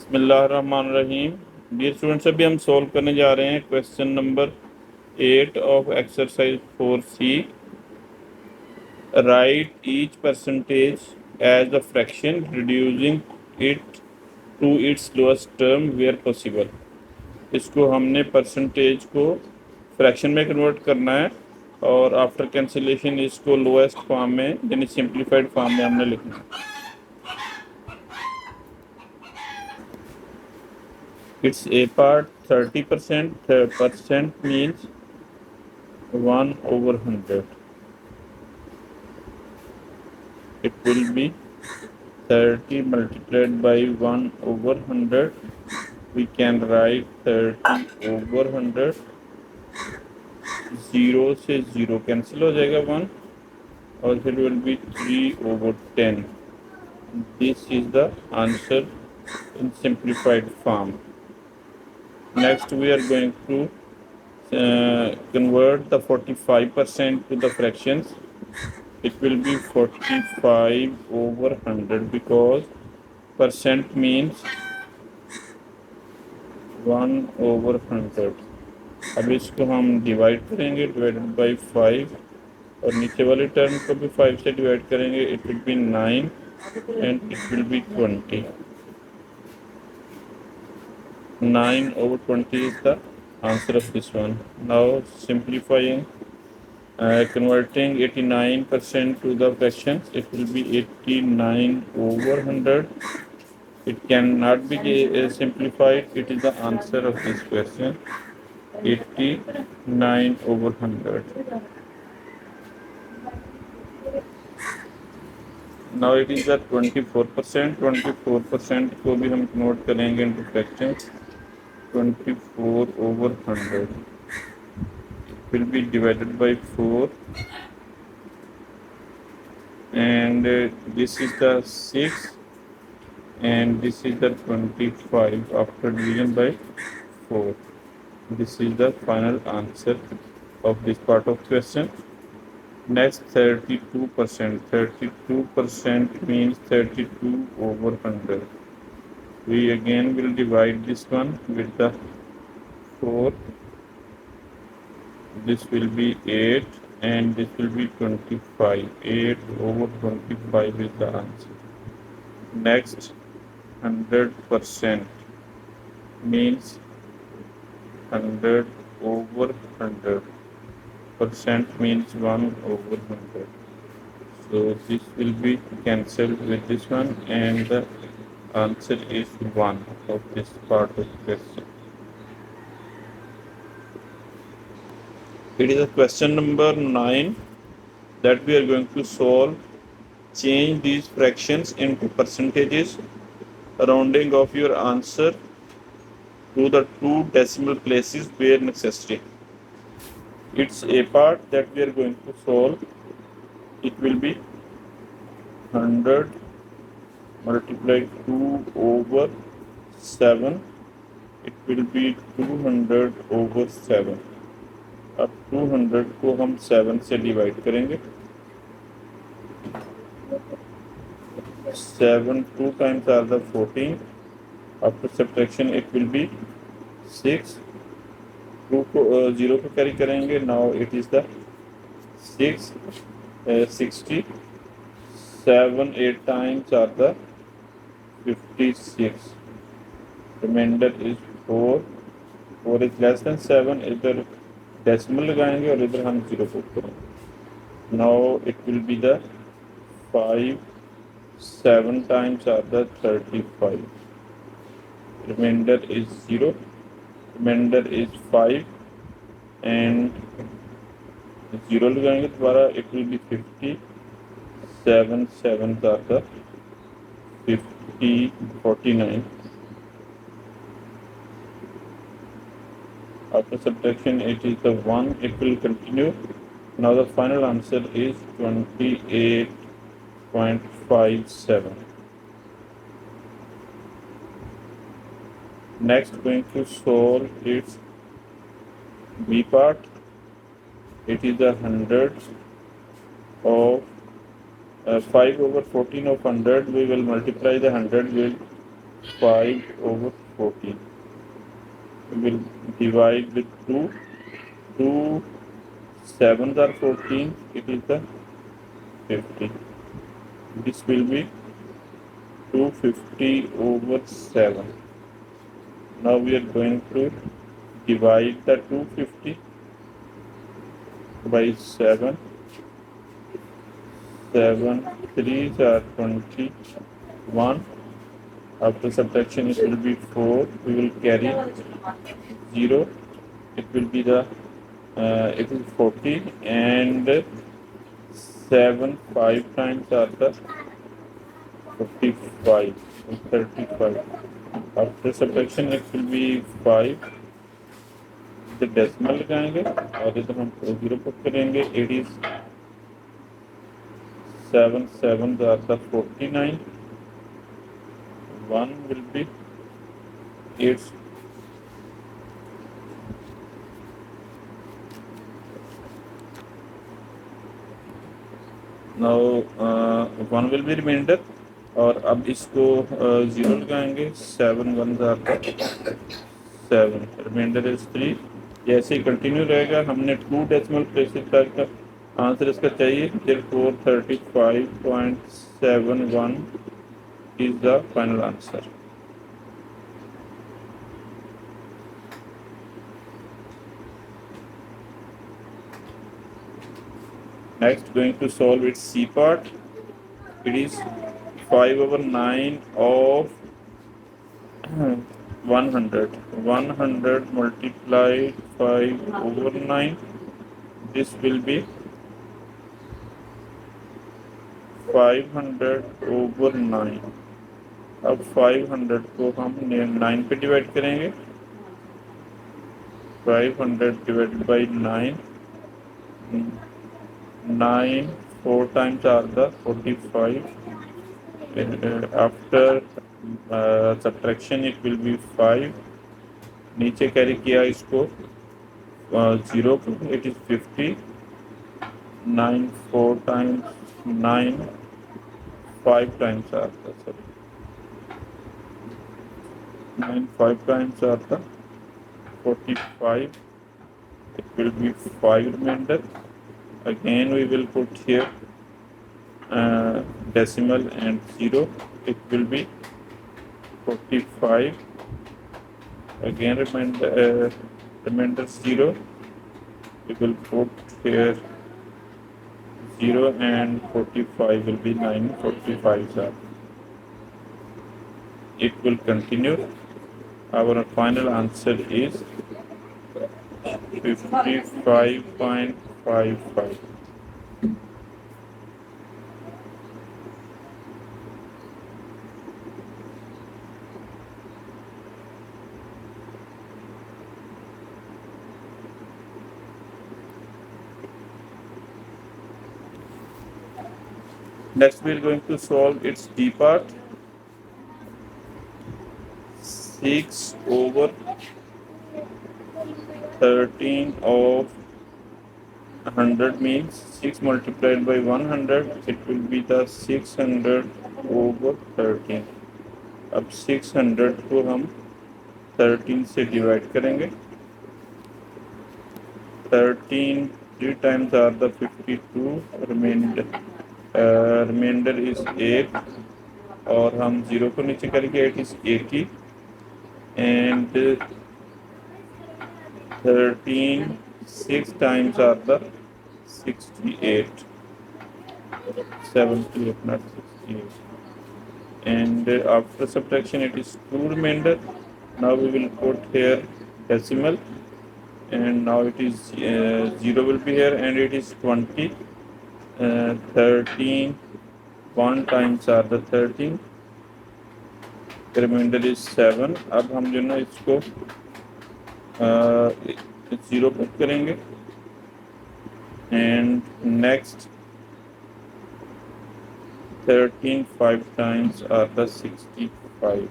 बिस्मिल्लाहिर्रहमानिर्रहीम। Dear students, अभी हम सॉल्व करने जा रहे हैं question number 8 of exercise 4C। Right each percentage as a fraction reducing it to its lowest term where possible. इसको हमने परसेंटेज को फ्रैक्शन में कन्वर्ट करना है और आफ्टर कैंसिलेशन इसको लोएस्ट फॉर्म में यानी सिंप्लीफाइड फॉर्म में हमने लिखना है। It's a part 30%. 30% means 1/100. It will be 30 multiplied by 1/100. We can write 30/100. 0 से 0 कैंसिल हो जाएगा 1 और फिर will be 3/10. This is the answer in simplified form. Next we are going to convert the 45% to the fractions. It will be 45/100 because percent means 1/100. अब इसको हम divide करेंगे, divided by 5 और नीचे वाली टर्म को भी 5 से डिवाइड करेंगे. It will be 9 and it will be 20. 9/20 is the answer of this one. Now simplifying, converting 89% to the fractions, it will be 89/100. It cannot be simplified. It is the answer of this question, 89/100. Now it is the 24%. 24% को भी हम convert करेंगे into fractions. 24/100 will be divided by 4 and this is the 6 and this is the 25 after division by 4. This is the final answer of this part of question. Next, 32%. 32% means 32/100. We again will divide this one with the 4. This will be 8 and this will be 25. 8/25 is the answer. Next, 100% means 100/100. Percent means 1/100. So this will be cancelled with this one and the answer is 1 of this part of the question. It is a question number 9 that we are going to solve. Change these fractions into percentages. Rounding off your answer to the 2 decimal places where necessary. It's a part that we are going to solve. It will be 100 multiplied 2/7. It will be 200/7. अब 200 को हम 7 से divide करेंगे. 7 2 times are the 14. After subtraction it will be 6. 2 को 0 को carry करेंगे. Now it is the 6 60. 7 8 times are the 56. Remainder is 4. 4 is less than 7. इधर decimal लगाएंगे और इधर हम 0 पुट करेंगे. Now it will be the 5. 7 times are the 35. Remainder is 0. Remainder is 5 and 0 लगाएंगे दोबारा. It will be 50. 7 7 are the 49. After subtraction it is the 1. It will continue. Now the final answer is 28.57. Next, going to solve its B part. It is the 100 of 5/14 of 100. We will multiply the 100 with 5/14. We will divide with 2. 2 sevens are 14. It is the 50. This will be 250/7. Now we are going to divide the 250 by 7. 7 3s are 21. After subtraction, it will be 4. We will carry 0. It will be it is 40, and 7 5 times are the 55 and 35. After subtraction, it will be 5. The decimal लगाएंगे और इधर हम 0 put करेंगे. It is 7 7 are the 49. 1 will be 8. Now 1 will be remainder. और अब इसको 0 लगाएंगे. 7 1 are the 7. Reminder is 3. जैसे ही कंटिन्यू रहेगा. हमने 2 डेसिमल प्लेसेस तक आंसर इसका चाहिए. therefore 35.71 is the final answer. Next, going to solve its C part. It is 5/9 of 100. 100 multiplied 5/9. This will be 500/9. अब 500 को हम 9 पे डिवाइड करेंगे. 500 divided by 9. 9 4 times are the 45. After subtraction, it will be 5. नीचे carry किया इसको 0 को. It is 50. 9 4 times 9 5 times are the 9 5 times are the 45. It will be 5 remainder. Again we will put here decimal and 0. It will be 45. Again remainder 0. We will put here 0 and 45 will be 9 45s are. It will continue. Our final answer is 55.55. Next we are going to solve its D part. 6/13 of 100 means 6 multiplied by 100. It will be the 600/13. अब 600 को हम 13 से divide करेंगे. 13 3 times are the 52. Remainder is 8. और हम 0 को नीचे करेंगे. It is 80. And 13 6 times are the 68. 78 not 68. And after subtraction, it is 2 remainder. Now we will put here decimal, and now it is 0 will be here, and it is 20. 13 1 times are the 13. The remainder is 7. अब हम जो ना इसको 0 put करेंगे. And next 13 5 times are the 65.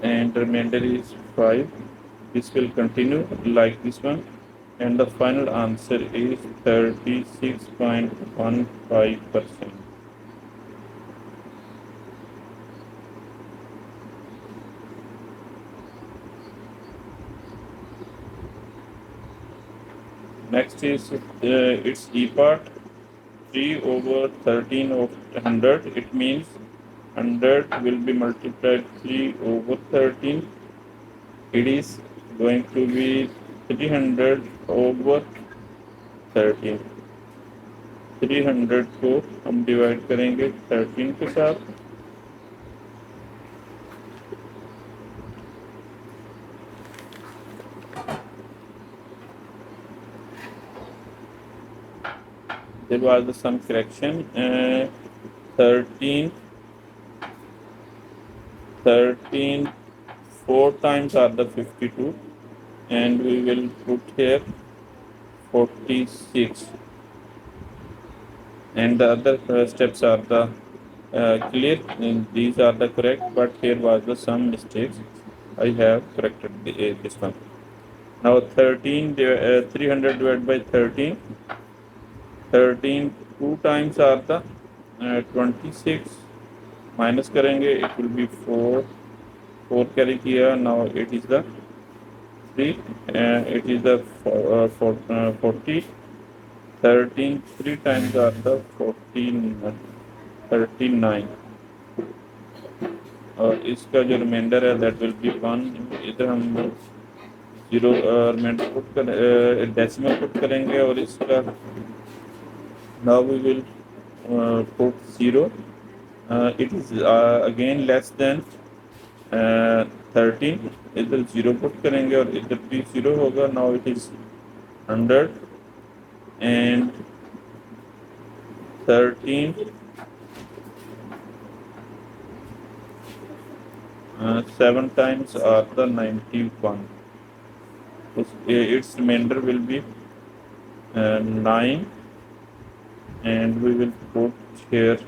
And remainder is 5. This will continue like this one. and the final answer is 36.15%. Next is its E part, 3 over 13 of 100. It means 100 will be multiplied 3 over 13. It is going to be 300 over 13. 300 को हम divide करेंगे 13 के साथ. There was some correction. 13 4 times are the 52, and we will put here 46, and the other steps are the clear, and these are the correct, but here was the some mistakes. I have corrected this one. Now 300 divided by 13. 13 2 times are the 26. Minus करेंगे, it will be 4. 4 carry किया. Now it is the 3. It is the 40. 13 3 times are the 39. और इसका जो reminder है that will be 1. इधर हम 0 reminder put कर decimal put करेंगे और इसका now we will put 0. It is again less than 13. इधर 0 पुट करेंगे और इधर भी 0 होगा. now it is 100 and 13 7 times are the 91. Its remainder will be 9, and we will put here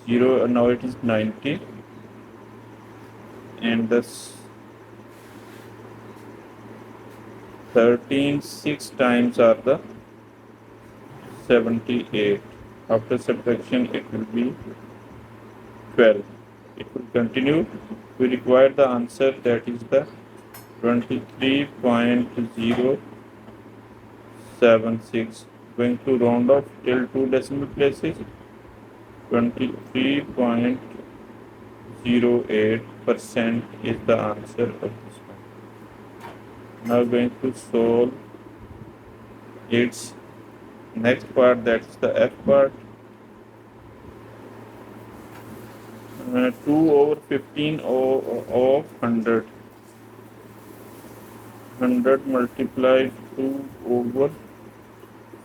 0. Now it is 90, and this 13 6 times are the 78. After subtraction it will be 12. It will continue. We require the answer, that is the 23.076. Going to round off till 2 decimal places. 23.08% is the answer of this one. Now going to solve its next part, that's the F part. 2 over 15 of 100. 100 multiplied 2 over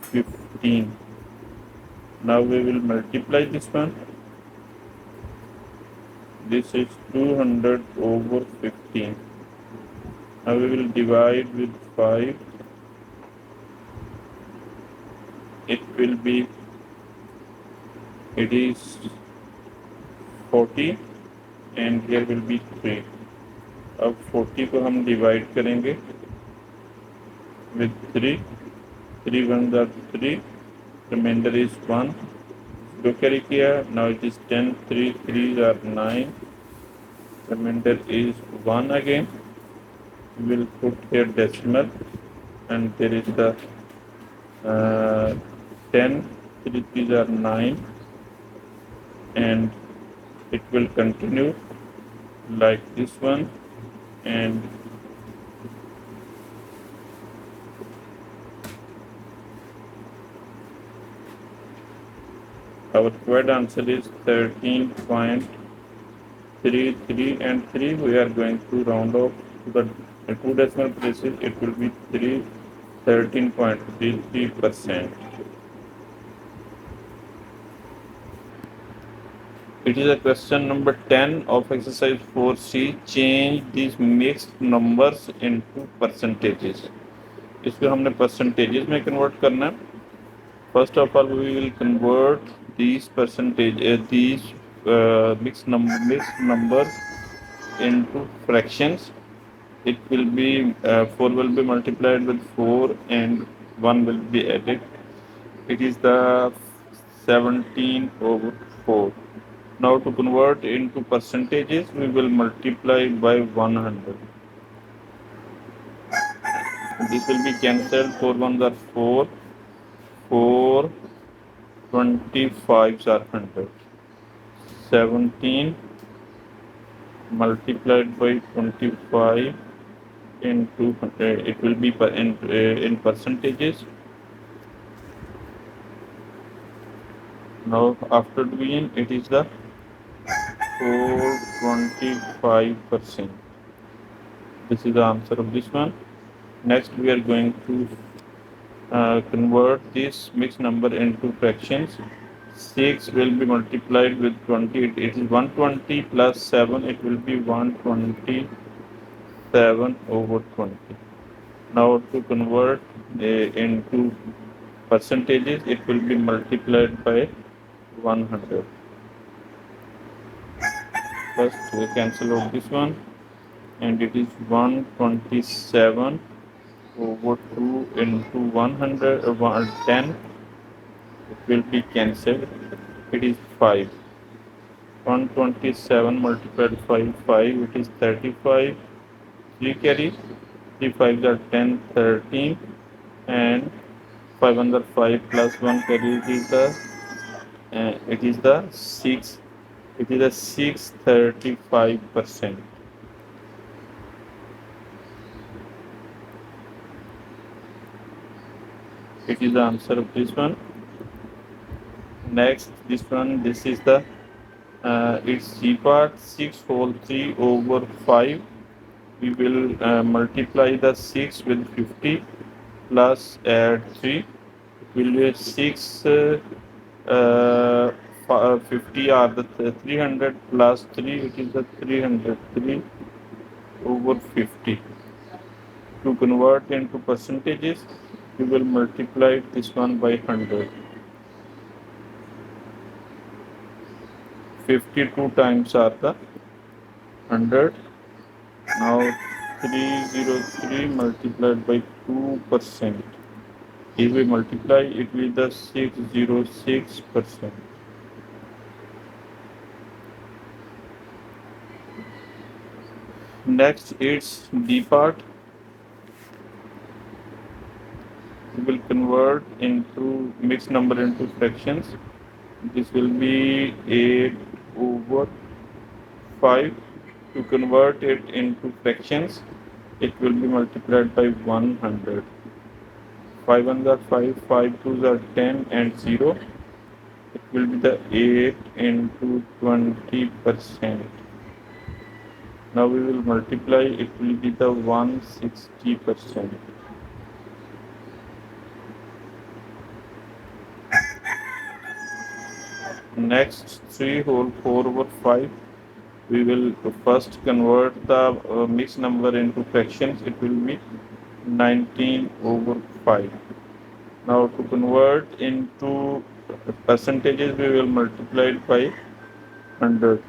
15. Now we will multiply this one. This is 200 over 15. Now we will divide with 5. It is 40, and here will be 3. अब 40 को हम divide करेंगे with 3. 3 1s are 3. Remainder is 1. 0 carry किया. Now it is 10. 3 3s are 9. Remainder is 1 again. We will put here decimal, and there is the 10. 3 3s are 9, and it will continue like this one, and our required answer is 13.33, and 3 we are going to round off to the 2 decimal places. It will be 13.33%. It is a question number 10 of exercise 4C. Change these mixed numbers into percentages. इसको हमने percentages में convert करना है. First of all, we will convert these mixed numbers into fractions. it will be 4 will be multiplied with 4 and 1 will be added. It is the 17 over 4. Now to convert into percentages, we will multiply by 100. This will be cancelled. 4 ones are 4, 4, 25s are 100. 17 multiplied by 25 into it will be in percentages. Now after doing it is the 425%. This is the answer of this one. Next we are going to convert this mixed number into fractions. 6 will be multiplied with 20. It is 120 plus 7. It will be 127 over 20. Now to convert into percentages, it will be multiplied by 100. First we cancel out this one, and it is 127 over 2 into 100, 10. It will be cancelled. It is 5. 127 multiplied by 5, it is 35. 3 carry, 3 5s are 10, 13, and 5 under 5 plus 1 carry, it is the 6. It is a 635%. It is the answer of this one. Next, this one, this is the its G part, 6 whole 3 over 5. We will multiply the 6 with 50 plus add 3. It will be 6 50 are the 300 plus 3. It is the 303 over 50. To convert into percentages, we will multiply this one by 100. 52 times are the 100. Now 303 multiplied by 2%. If we multiply, it will be the 606%. Next, its D part. We will convert into mixed number into fractions. This will be 8 over 5. To convert it into fractions, it will be multiplied by 100. 5 ones are 5, 5 twos are 10, and 0. It will be the 8 into 20%. Now we will multiply, it will be the 160%. Next, 3 whole 4 over 5. We will first convert the mixed number into fractions. It will be 19 over 5. Now to convert into percentages, we will multiply it by 100.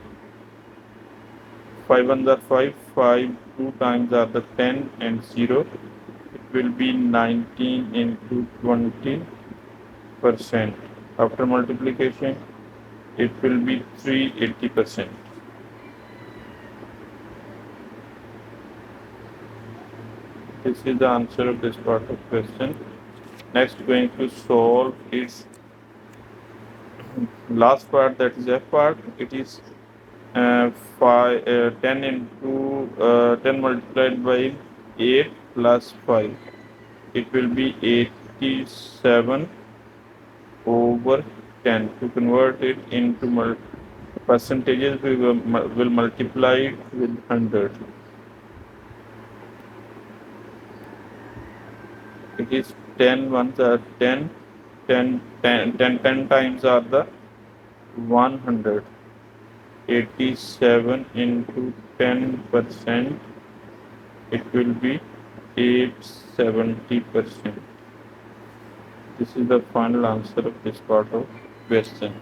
5 ones are 5, 5 2 times are the 10, and 0. It will be 19 into 20%. After multiplication, it will be 380%. This is the answer of this part of question. Next, going to solve its last part, that is F part. It is 10 into 10 multiplied by 8 plus 5. It will be 87 over 10. To convert it into percentages, we will multiply it with 100. It is 10 ones are 10, 10 times are the 100. 87 into 10%, it will be 870%. This is the final answer of this part of question.